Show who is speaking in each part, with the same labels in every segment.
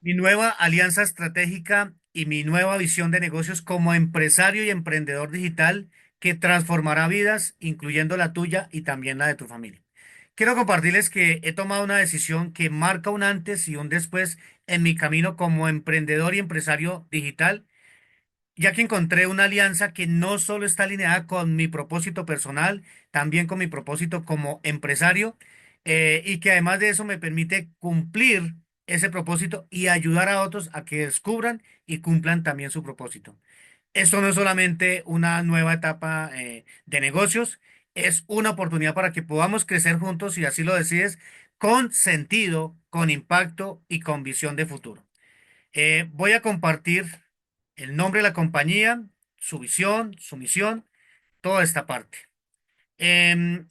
Speaker 1: Mi nueva alianza estratégica y mi nueva visión de negocios como empresario y emprendedor digital que transformará vidas, incluyendo la tuya y también la de tu familia. Quiero compartirles que he tomado una decisión que marca un antes y un después en mi camino como emprendedor y empresario digital, ya que encontré una alianza que no solo está alineada con mi propósito personal, también con mi propósito como empresario, y que además de eso me permite cumplir ese propósito y ayudar a otros a que descubran y cumplan también su propósito. Esto no es solamente una nueva etapa de negocios, es una oportunidad para que podamos crecer juntos, si así lo decides, con sentido, con impacto y con visión de futuro. Voy a compartir el nombre de la compañía, su visión, su misión, toda esta parte. Em,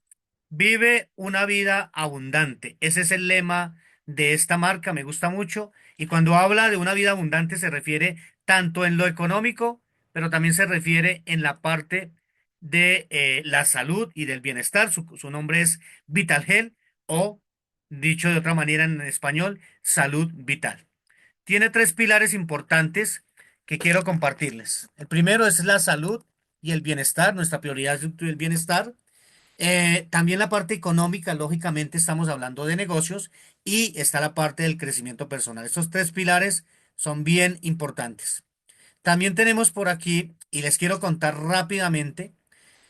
Speaker 1: Vive una vida abundante. Ese es el lema de esta marca, me gusta mucho. Y cuando habla de una vida abundante se refiere tanto en lo económico, pero también se refiere en la parte de la salud y del bienestar. Su nombre es Vital Health o, dicho de otra manera en español, salud vital. Tiene tres pilares importantes que quiero compartirles. El primero es la salud y el bienestar. Nuestra prioridad es el bienestar. También la parte económica, lógicamente estamos hablando de negocios y está la parte del crecimiento personal. Estos tres pilares son bien importantes. También tenemos por aquí, y les quiero contar rápidamente,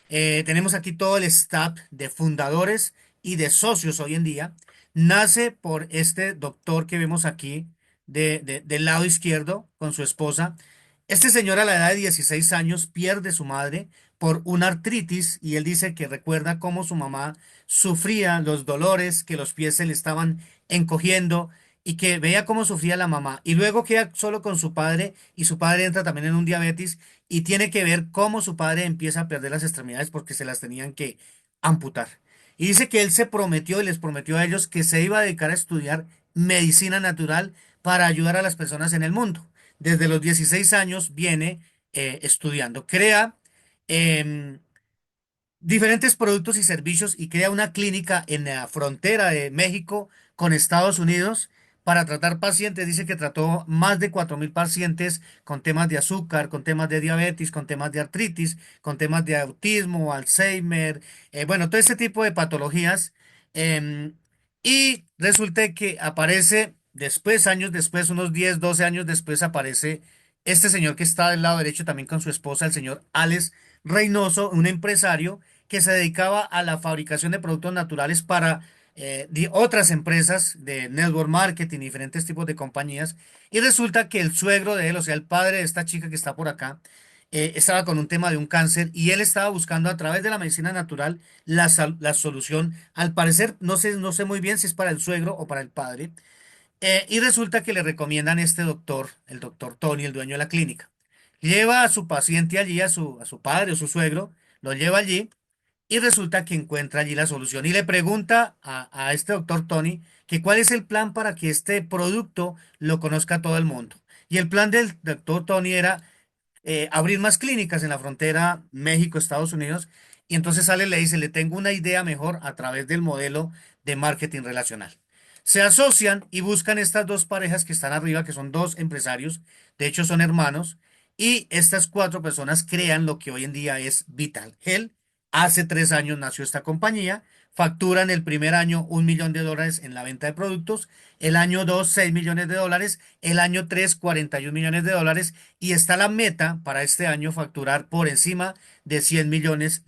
Speaker 1: tenemos aquí todo el staff de fundadores y de socios hoy en día. Nace por este doctor que vemos aquí del lado izquierdo con su esposa. Este señor a la edad de 16 años pierde su madre por una artritis y él dice que recuerda cómo su mamá sufría los dolores, que los pies se le estaban encogiendo y que veía cómo sufría la mamá. Y luego queda solo con su padre y su padre entra también en un diabetes y tiene que ver cómo su padre empieza a perder las extremidades porque se las tenían que amputar. Y dice que él se prometió y les prometió a ellos que se iba a dedicar a estudiar medicina natural para ayudar a las personas en el mundo. Desde los 16 años viene estudiando. Crea em, diferentes productos y servicios y crea una clínica en la frontera de México con Estados Unidos para tratar pacientes. Dice que trató más de 4.000 pacientes con temas de azúcar, con temas de diabetes, con temas de artritis, con temas de autismo, Alzheimer, bueno, todo este tipo de patologías. Em, y resulta que aparece después, años después, unos 10 12 años después, aparece este señor que está del lado derecho también con su esposa, el señor Alex Reynoso, un empresario que se dedicaba a la fabricación de productos naturales para otras empresas de network marketing y diferentes tipos de compañías. Y resulta que el suegro de él, o sea, el padre de esta chica que está por acá, estaba con un tema de un cáncer y él estaba buscando a través de la medicina natural la solución. Al parecer, no sé muy bien si es para el suegro o para el padre. Y resulta que le recomiendan este doctor, el doctor Tony, el dueño de la clínica. Lleva a su paciente allí, a su padre o su suegro, lo lleva allí y resulta que encuentra allí la solución y le pregunta a este doctor Tony que cuál es el plan para que este producto lo conozca todo el mundo. Y el plan del doctor Tony era abrir más clínicas en la frontera México-Estados Unidos. Y entonces sale y le dice, le tengo una idea mejor a través del modelo de marketing relacional. Se asocian y buscan estas dos parejas que están arriba, que son dos empresarios, de hecho son hermanos, y estas cuatro personas crean lo que hoy en día es Vital Health. Hace 3 años nació esta compañía, facturan el primer año $1 millón en la venta de productos, el año 2 $6 millones, el año 3 $41 millones, y está la meta para este año facturar por encima de $100 millones.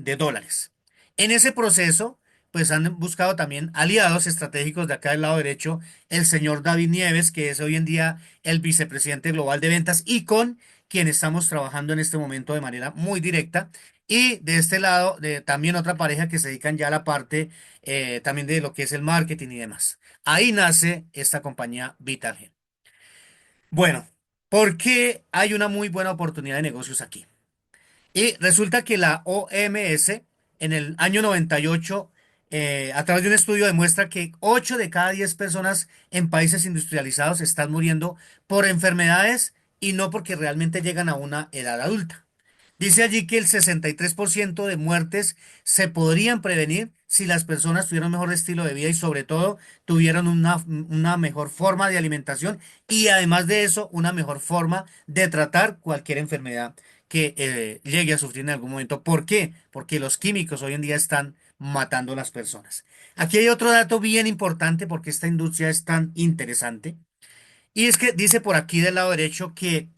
Speaker 1: En ese proceso, pues han buscado también aliados estratégicos de acá del lado derecho, el señor David Nieves, que es hoy en día el vicepresidente global de ventas y con quien estamos trabajando en este momento de manera muy directa. Y de este lado, también otra pareja que se dedican ya a la parte también de lo que es el marketing y demás. Ahí nace esta compañía Vitalgen. Bueno, ¿por qué hay una muy buena oportunidad de negocios aquí? Y resulta que la OMS en el año 98, a través de un estudio, demuestra que 8 de cada 10 personas en países industrializados están muriendo por enfermedades y no porque realmente llegan a una edad adulta. Dice allí que el 63% de muertes se podrían prevenir si las personas tuvieran un mejor estilo de vida y sobre todo tuvieran una mejor forma de alimentación y además de eso, una mejor forma de tratar cualquier enfermedad que llegue a sufrir en algún momento. ¿Por qué? Porque los químicos hoy en día están matando a las personas. Aquí hay otro dato bien importante porque esta industria es tan interesante. Y es que dice por aquí del lado derecho que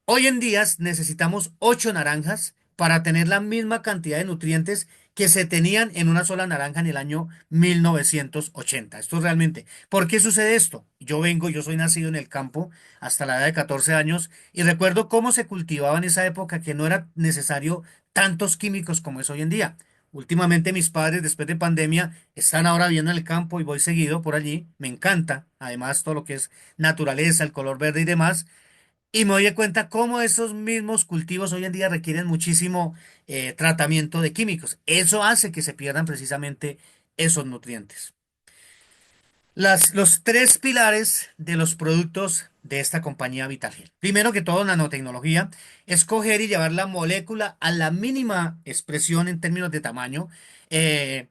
Speaker 1: hoy en día necesitamos 8 naranjas para tener la misma cantidad de nutrientes que se tenían en una sola naranja en el año 1980. Esto realmente, ¿por qué sucede esto? Yo soy nacido en el campo hasta la edad de 14 años y recuerdo cómo se cultivaba en esa época que no era necesario tantos químicos como es hoy en día. Últimamente mis padres, después de pandemia, están ahora viendo en el campo y voy seguido por allí. Me encanta, además, todo lo que es naturaleza, el color verde y demás. Y me doy de cuenta cómo esos mismos cultivos hoy en día requieren muchísimo tratamiento de químicos. Eso hace que se pierdan precisamente esos nutrientes. Los tres pilares de los productos de esta compañía Vitalgel. Primero que todo, nanotecnología, es coger y llevar la molécula a la mínima expresión en términos de tamaño. eh,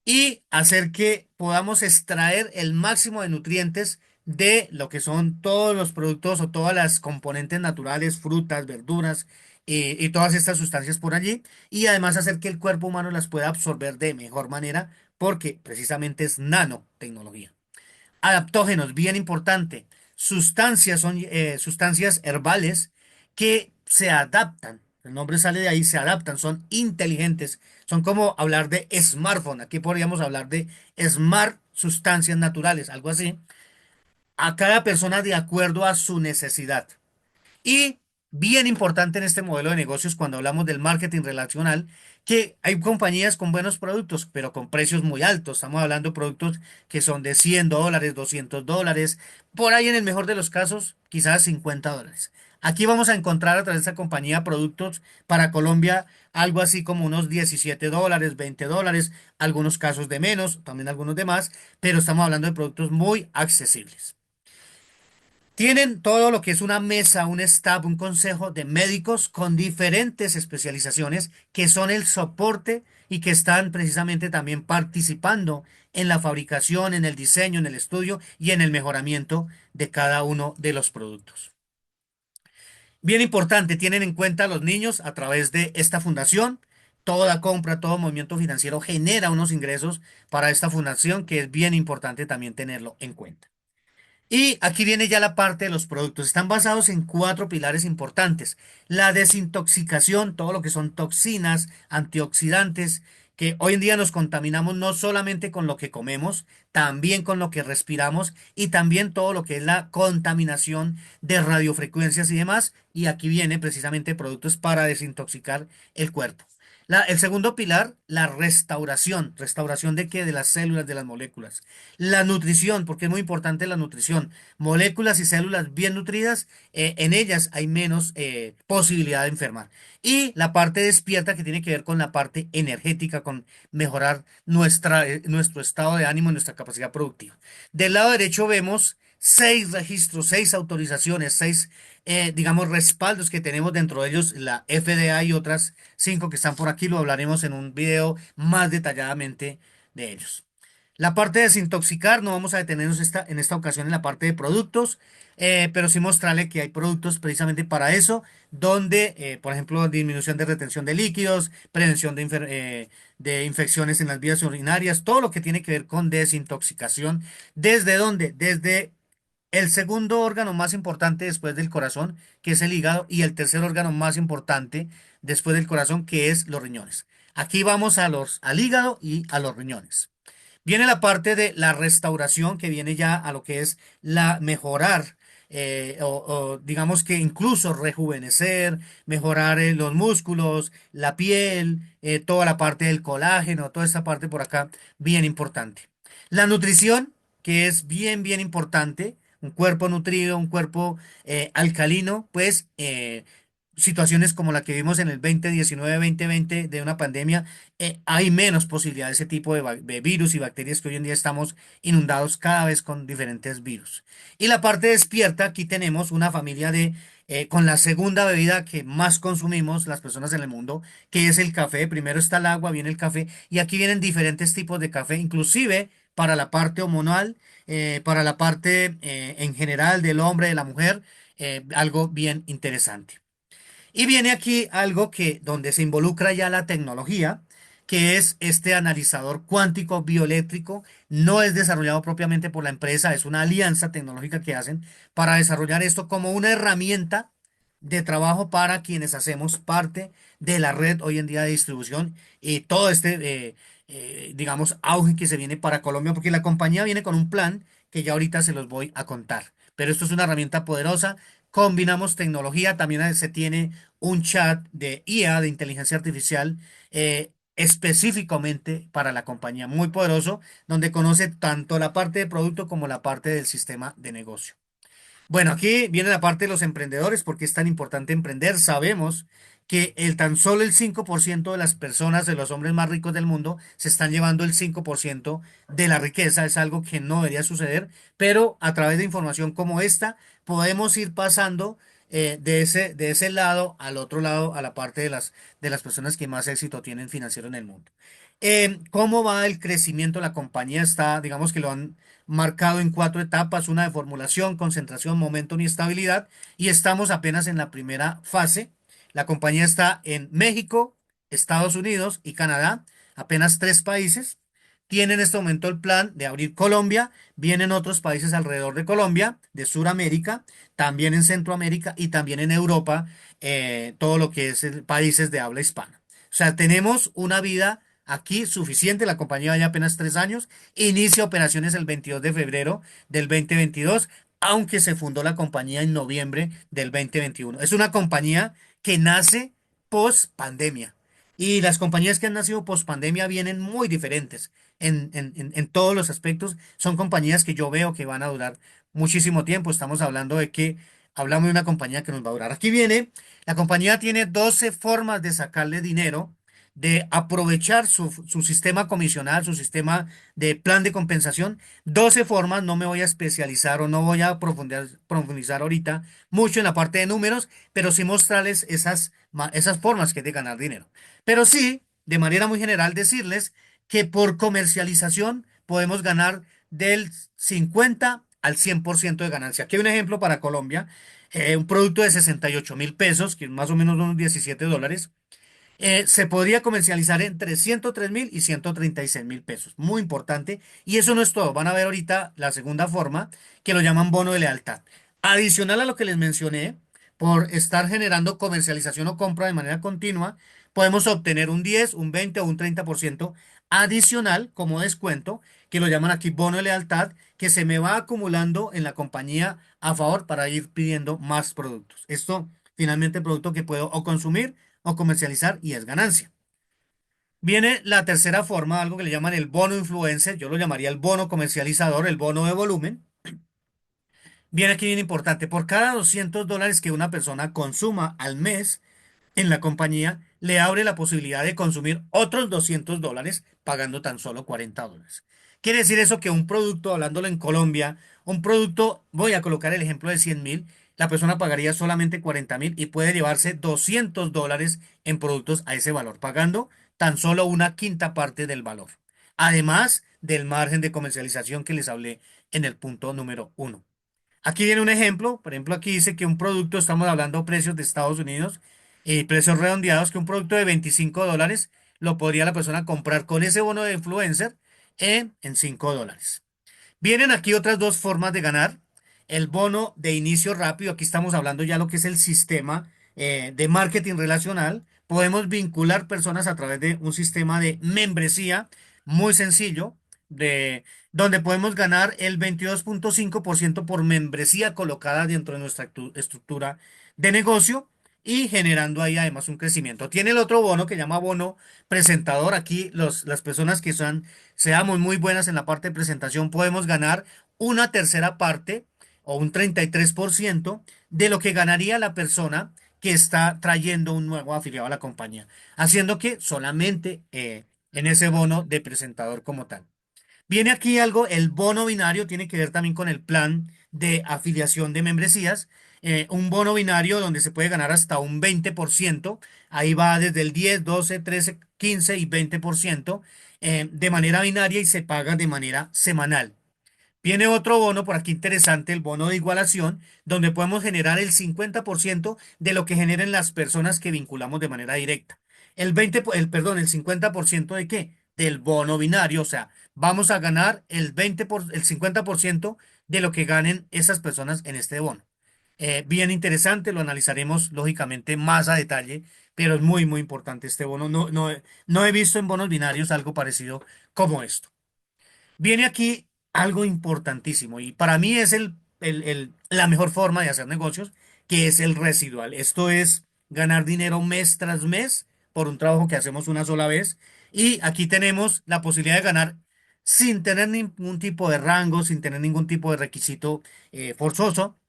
Speaker 1: y hacer que podamos extraer el máximo de nutrientes de lo que son todos los productos o todas las componentes naturales, frutas, verduras y todas estas sustancias por allí, y además hacer que el cuerpo humano las pueda absorber de mejor manera porque precisamente es nanotecnología. Adaptógenos, bien importante. Sustancias son sustancias herbales que se adaptan. El nombre sale de ahí, se adaptan, son inteligentes. Son como hablar de smartphone. Aquí podríamos hablar de smart sustancias naturales, algo así. A cada persona de acuerdo a su necesidad. Y bien importante en este modelo de negocios cuando hablamos del marketing relacional, que hay compañías con buenos productos, pero con precios muy altos. Estamos hablando de productos que son de $100, $200, por ahí en el mejor de los casos, quizás $50. Aquí vamos a encontrar a través de esta compañía productos para Colombia, algo así como unos $17, $20, algunos casos de menos, también algunos de más, pero estamos hablando de productos muy accesibles. Tienen todo lo que es una mesa, un staff, un consejo de médicos con diferentes especializaciones que son el soporte y que están precisamente también participando en la fabricación, en el diseño, en el estudio y en el mejoramiento de cada uno de los productos. Bien importante, tienen en cuenta a los niños a través de esta fundación. Toda compra, todo movimiento financiero genera unos ingresos para esta fundación que es bien importante también tenerlo en cuenta. Y aquí viene ya la parte de los productos. Están basados en cuatro pilares importantes. La desintoxicación, todo lo que son toxinas, antioxidantes, que hoy en día nos contaminamos no solamente con lo que comemos, también con lo que respiramos y también todo lo que es la contaminación de radiofrecuencias y demás. Y aquí viene precisamente productos para desintoxicar el cuerpo. El segundo pilar, la restauración. ¿Restauración de qué? De las células, de las moléculas. La nutrición, porque es muy importante la nutrición. Moléculas y células bien nutridas, en ellas hay menos posibilidad de enfermar. Y la parte despierta que tiene que ver con la parte energética, con mejorar nuestro estado de ánimo y nuestra capacidad productiva. Del lado derecho vemos 6 registros, 6 autorizaciones, digamos, respaldos que tenemos dentro de ellos, la FDA y otras 5 que están por aquí. Lo hablaremos en un video más detalladamente de ellos. La parte de desintoxicar, no vamos a detenernos en esta ocasión en la parte de productos, pero sí mostrarle que hay productos precisamente para eso, donde, por ejemplo, disminución de retención de líquidos, prevención de infecciones en las vías urinarias, todo lo que tiene que ver con desintoxicación. ¿Desde dónde? Desde el segundo órgano más importante después del corazón, que es el hígado, y el tercer órgano más importante después del corazón, que es los riñones. Aquí vamos al hígado y a los riñones. Viene la parte de la restauración que viene ya a lo que es la mejorar, o digamos que incluso rejuvenecer, mejorar los músculos, la piel, toda la parte del colágeno, toda esta parte por acá, bien importante. La nutrición, que es bien, bien importante, un cuerpo nutrido, un cuerpo alcalino, pues situaciones como la que vimos en el 2019-2020 de una pandemia, hay menos posibilidad de ese tipo de virus y bacterias que hoy en día estamos inundados cada vez con diferentes virus. Y la parte despierta, aquí tenemos una familia con la segunda bebida que más consumimos las personas en el mundo, que es el café. Primero está el agua, viene el café, y aquí vienen diferentes tipos de café, inclusive para la parte hormonal, para la parte en general del hombre, de la mujer, algo bien interesante. Y viene aquí algo que donde se involucra ya la tecnología, que es este analizador cuántico bioeléctrico. No es desarrollado propiamente por la empresa, es una alianza tecnológica que hacen para desarrollar esto como una herramienta de trabajo para quienes hacemos parte de la red hoy en día de distribución y todo digamos, auge que se viene para Colombia, porque la compañía viene con un plan que ya ahorita se los voy a contar. Pero esto es una herramienta poderosa. Combinamos tecnología, también se tiene un chat de IA, de inteligencia artificial, específicamente para la compañía, muy poderoso, donde conoce tanto la parte de producto como la parte del sistema de negocio. Bueno, aquí viene la parte de los emprendedores, porque es tan importante emprender. Sabemos que tan solo el 5% de las personas, de los hombres más ricos del mundo, se están llevando el 5% de la riqueza. Es algo que no debería suceder, pero a través de información como esta, podemos ir pasando de ese lado al otro lado, a la parte de las personas que más éxito tienen financiero en el mundo. ¿Cómo va el crecimiento? La compañía está, digamos que lo han marcado en cuatro etapas: una de formulación, concentración, momentum y estabilidad, y estamos apenas en la primera fase. La compañía está en México, Estados Unidos y Canadá, apenas tres países. Tiene en este momento el plan de abrir Colombia, vienen otros países alrededor de Colombia, de Sudamérica, también en Centroamérica y también en Europa, todo lo que es países de habla hispana. O sea, tenemos una vida aquí suficiente. La compañía ya apenas 3 años. Inicia operaciones el 22 de febrero del 2022, aunque se fundó la compañía en noviembre del 2021. Es una compañía que nace post pandemia. Y las compañías que han nacido post pandemia vienen muy diferentes en todos los aspectos. Son compañías que yo veo que van a durar muchísimo tiempo. Estamos hablando de que hablamos de una compañía que nos va a durar. Aquí viene, la compañía tiene 12 formas de sacarle dinero, de aprovechar su sistema comisional, su sistema de plan de compensación. 12 formas. No me voy a especializar o no voy a profundizar ahorita mucho en la parte de números, pero sí mostrarles esas formas que es de ganar dinero. Pero sí, de manera muy general, decirles que por comercialización podemos ganar del 50 al 100% de ganancia. Aquí hay un ejemplo para Colombia: un producto de 68.000 pesos, que es más o menos unos $17, se podría comercializar entre 103.000 y 136.000 pesos. Muy importante. Y eso no es todo. Van a ver ahorita la segunda forma, que lo llaman bono de lealtad. Adicional a lo que les mencioné, por estar generando comercialización o compra de manera continua, podemos obtener un 10, un 20 o un 30% adicional como descuento, que lo llaman aquí bono de lealtad, que se me va acumulando en la compañía a favor para ir pidiendo más productos. Esto finalmente producto que puedo o consumir o comercializar, y es ganancia. Viene la tercera forma, algo que le llaman el bono influencer. Yo lo llamaría el bono comercializador, el bono de volumen. Viene aquí bien importante: por cada $200 que una persona consuma al mes en la compañía, le abre la posibilidad de consumir otros $200 pagando tan solo $40. Quiere decir eso que un producto, hablándolo en Colombia, un producto, voy a colocar el ejemplo de 100.000, la persona pagaría solamente 40.000 y puede llevarse $200 en productos a ese valor, pagando tan solo una quinta parte del valor. Además del margen de comercialización que les hablé en el punto número uno. Aquí viene un ejemplo. Por ejemplo, aquí dice que un producto, estamos hablando precios de Estados Unidos, precios redondeados, que un producto de $25 lo podría la persona comprar con ese bono de influencer en $5. Vienen aquí otras dos formas de ganar. El bono de inicio rápido. Aquí estamos hablando ya lo que es el sistema de marketing relacional. Podemos vincular personas a través de un sistema de membresía muy sencillo, de, donde podemos ganar el 22.5% por membresía colocada dentro de nuestra estructura de negocio, y generando ahí además un crecimiento. Tiene el otro bono que llama bono presentador. Aquí las personas que seamos muy buenas en la parte de presentación, podemos ganar una tercera parte o un 33% de lo que ganaría la persona que está trayendo un nuevo afiliado a la compañía, haciendo que solamente en ese bono de presentador como tal. Viene aquí algo, el bono binario tiene que ver también con el plan de afiliación de membresías. Un bono binario donde se puede ganar hasta un 20%. Ahí va desde el 10, 12, 13, 15 y 20% de manera binaria y se paga de manera semanal. Viene otro bono por aquí interesante, el bono de igualación, donde podemos generar el 50% de lo que generen las personas que vinculamos de manera directa. Perdón, el 50% de qué? Del bono binario, o sea, vamos a ganar el 50% de lo que ganen esas personas en este bono. Bien interesante, lo analizaremos lógicamente más a detalle, pero es muy, muy importante este bono. No he visto en bonos binarios algo parecido como esto. Viene aquí algo importantísimo y para mí es la mejor forma de hacer negocios, que es el residual. Esto es ganar dinero mes tras mes por un trabajo que hacemos una sola vez. Y aquí tenemos la posibilidad de ganar sin tener ningún tipo de rango, sin tener ningún tipo de requisito forzoso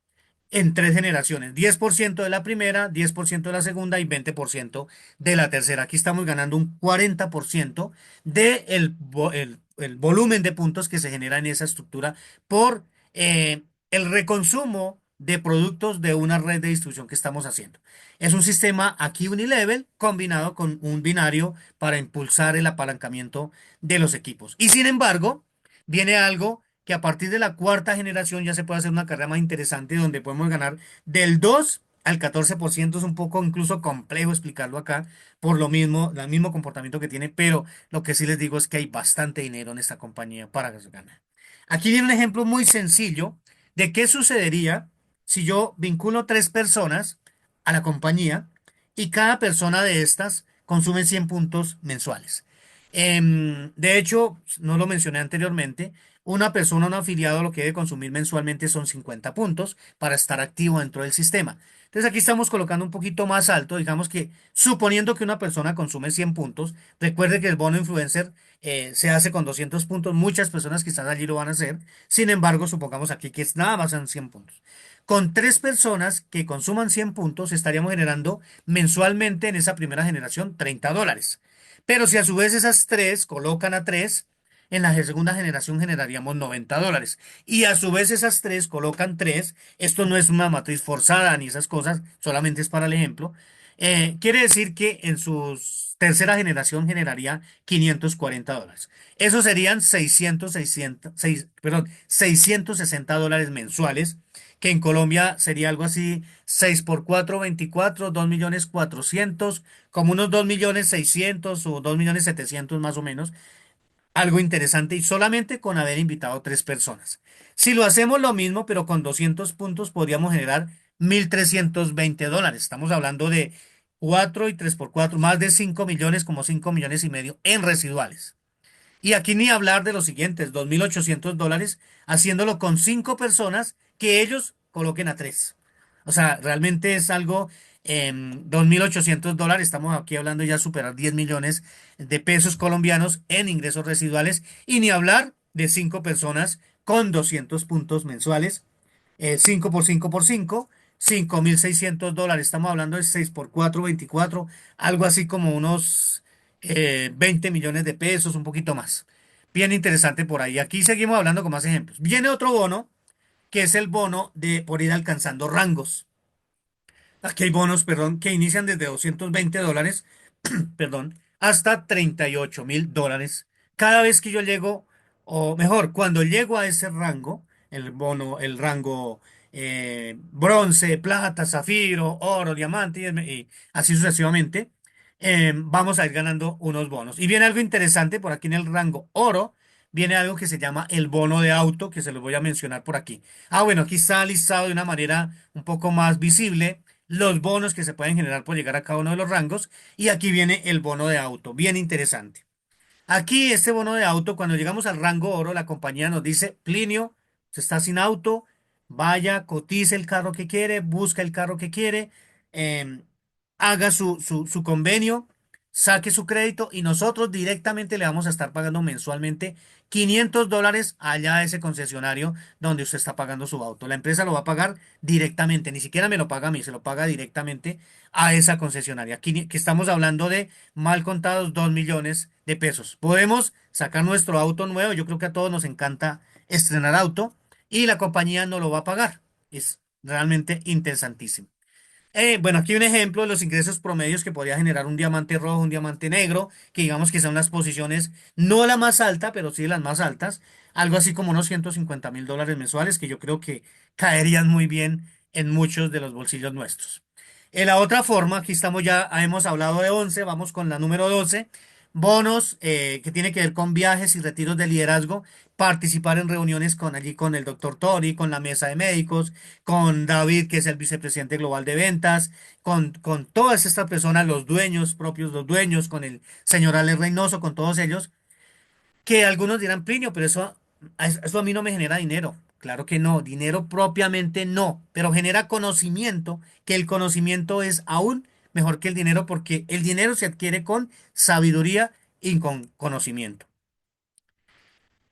Speaker 1: en tres generaciones, 10% de la primera, 10% de la segunda y 20% de la tercera. Aquí estamos ganando un 40% de el volumen de puntos que se genera en esa estructura por el reconsumo de productos de una red de distribución que estamos haciendo. Es un sistema aquí unilevel combinado con un binario para impulsar el apalancamiento de los equipos. Y sin embargo, viene algo que a partir de la cuarta generación ya se puede hacer una carrera más interesante donde podemos ganar del 2 al 14%. Es un poco incluso complejo explicarlo acá por lo mismo, el mismo comportamiento que tiene, pero lo que sí les digo es que hay bastante dinero en esta compañía para ganar. Aquí viene un ejemplo muy sencillo de qué sucedería si yo vinculo tres personas a la compañía y cada persona de estas consume 100 puntos mensuales. De hecho, no lo mencioné anteriormente, una persona, un afiliado, lo que debe consumir mensualmente son 50 puntos para estar activo dentro del sistema. Entonces aquí estamos colocando un poquito más alto, digamos que suponiendo que una persona consume 100 puntos, recuerde que el bono influencer se hace con 200 puntos, muchas personas quizás allí lo van a hacer, sin embargo, supongamos aquí que es nada más en 100 puntos. Con tres personas que consuman 100 puntos, estaríamos generando mensualmente en esa primera generación $30. Pero si a su vez esas tres colocan a tres, en la segunda generación generaríamos $90. Y a su vez esas tres colocan tres. Esto no es una matriz forzada ni esas cosas, solamente es para el ejemplo. Quiere decir que en su tercera generación generaría $540. Eso serían 660 dólares mensuales, que en Colombia sería algo así, 6 por 4 24 2.400.000, como unos 2.600.000 o 2.700.000 más o menos. Algo interesante y solamente con haber invitado tres personas. Si lo hacemos lo mismo, pero con 200 puntos, podríamos generar $1.320. Estamos hablando de 4 y 3 por 4 más de 5 millones, como 5 millones y medio en residuales. Y aquí ni hablar de los siguientes, $2.800, haciéndolo con cinco personas que ellos coloquen a tres. O sea, realmente es algo, $2.800, estamos aquí hablando ya de superar 10 millones de pesos colombianos en ingresos residuales y ni hablar de cinco personas con 200 puntos mensuales, 5 por 5 por 5, $5.600, estamos hablando de 6 por 4 24, algo así como unos 20 millones de pesos, un poquito más. Bien interesante por ahí. Aquí seguimos hablando con más ejemplos. Viene otro bono, que es el bono de por ir alcanzando rangos. Aquí hay bonos, perdón, que inician desde $220, perdón, hasta $38.000. Cada vez que yo llego, o mejor, cuando llego a ese rango, el bono, el rango bronce, plata, zafiro, oro, diamante y así sucesivamente, vamos a ir ganando unos bonos. Y viene algo interesante por aquí en el rango oro. Viene algo que se llama el bono de auto, que se los voy a mencionar por aquí. Ah, bueno, aquí está listado de una manera un poco más visible los bonos que se pueden generar por llegar a cada uno de los rangos. Y aquí viene el bono de auto, bien interesante. Aquí este bono de auto, cuando llegamos al rango oro, la compañía nos dice, Plinio, se está sin auto, vaya, cotice el carro que quiere, busca el carro que quiere, haga su convenio. saque su crédito y nosotros directamente le vamos a estar pagando mensualmente $500 allá a ese concesionario donde usted está pagando su auto. La empresa lo va a pagar directamente, ni siquiera me lo paga a mí, se lo paga directamente a esa concesionaria. Aquí que estamos hablando de mal contados 2 millones de pesos. Podemos sacar nuestro auto nuevo, yo creo que a todos nos encanta estrenar auto y la compañía no lo va a pagar. Es realmente interesantísimo. Bueno, aquí un ejemplo de los ingresos promedios que podría generar un diamante rojo, un diamante negro, que digamos que son las posiciones, no la más alta, pero sí las más altas, algo así como unos $150.000 mensuales, que yo creo que caerían muy bien en muchos de los bolsillos nuestros. La otra forma, aquí estamos ya, hemos hablado de 11, vamos con la número 12, bonos que tiene que ver con viajes y retiros de liderazgo, participar en reuniones con allí con el doctor Tori, con la mesa de médicos, con David, que es el vicepresidente global de ventas, con todas estas personas, los dueños propios, los dueños, con el señor Alex Reynoso, con todos ellos, que algunos dirán, Plinio, pero eso a mí no me genera dinero. Claro que no, dinero propiamente no, pero genera conocimiento, que el conocimiento es aún mejor que el dinero porque el dinero se adquiere con sabiduría y con conocimiento.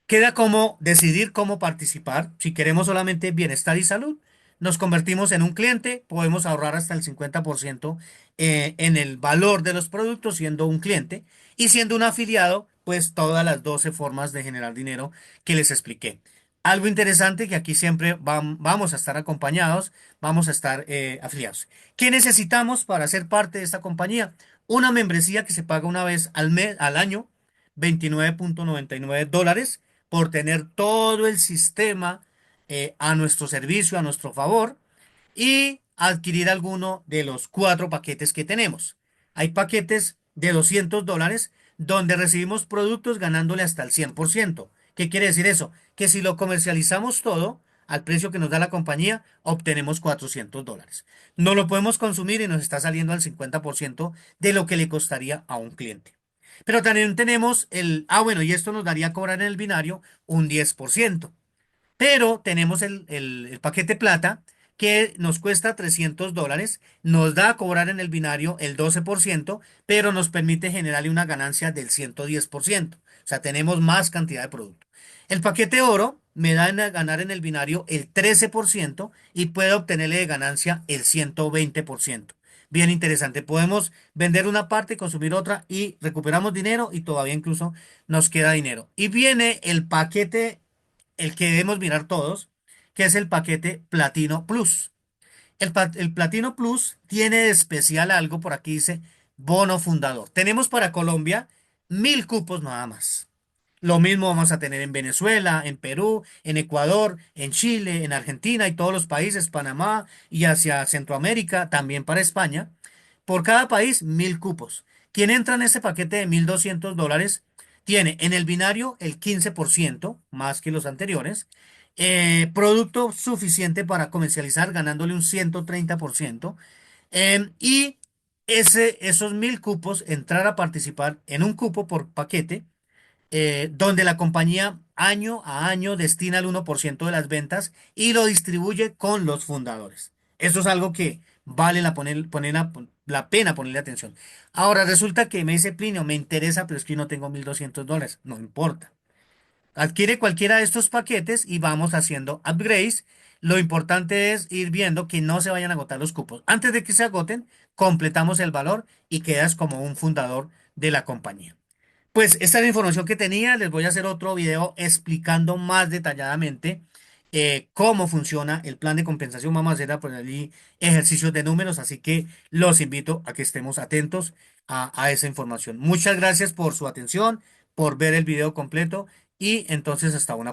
Speaker 1: Queda como decidir cómo participar. Si queremos solamente bienestar y salud, nos convertimos en un cliente, podemos ahorrar hasta el 50% en el valor de los productos siendo un cliente y siendo un afiliado, pues todas las 12 formas de generar dinero que les expliqué. Algo interesante que aquí siempre vamos a estar acompañados, vamos a estar afiliados. ¿Qué necesitamos para ser parte de esta compañía? Una membresía que se paga una vez al mes, al año, $29.99 por tener todo el sistema a nuestro servicio, a nuestro favor y adquirir alguno de los 4 paquetes que tenemos. Hay paquetes de $200 donde recibimos productos ganándole hasta el 100%. ¿Qué quiere decir eso? Que si lo comercializamos todo al precio que nos da la compañía, obtenemos $400. No lo podemos consumir y nos está saliendo al 50% de lo que le costaría a un cliente. Pero también tenemos bueno, y esto nos daría a cobrar en el binario un 10%. Pero tenemos el paquete plata que nos cuesta $300, nos da a cobrar en el binario el 12%, pero nos permite generarle una ganancia del 110%. O sea, tenemos más cantidad de producto. El paquete oro me da a ganar en el binario el 13% y puede obtenerle de ganancia el 120%. Bien interesante. Podemos vender una parte, consumir otra y recuperamos dinero y todavía incluso nos queda dinero. Y viene el paquete el que debemos mirar todos, que es el paquete Platino Plus. El Platino Plus tiene de especial algo, por aquí dice bono fundador. Tenemos para Colombia 1.000 cupos nada más. Lo mismo vamos a tener en Venezuela, en Perú, en Ecuador, en Chile, en Argentina y todos los países, Panamá y hacia Centroamérica, también para España. Por cada país, 1.000 cupos. Quien entra en ese paquete de $1.200 tiene en el binario el 15% más que los anteriores, producto suficiente para comercializar ganándole un 130%, y esos 1.000 cupos entrar a participar en un cupo por paquete donde la compañía año a año destina el 1% de las ventas y lo distribuye con los fundadores. Eso es algo que vale la pena ponerle atención. Ahora resulta que me dice Plinio, me interesa, pero es que yo no tengo $1.200. No importa. Adquiere cualquiera de estos paquetes y vamos haciendo upgrades. Lo importante es ir viendo que no se vayan a agotar los cupos. Antes de que se agoten, completamos el valor y quedas como un fundador de la compañía. Pues esta es la información que tenía. Les voy a hacer otro video explicando más detalladamente cómo funciona el plan de compensación. Vamos a hacer por allí ejercicios de números, así que los invito a que estemos atentos a esa información. Muchas gracias por su atención, por ver el video completo y entonces hasta una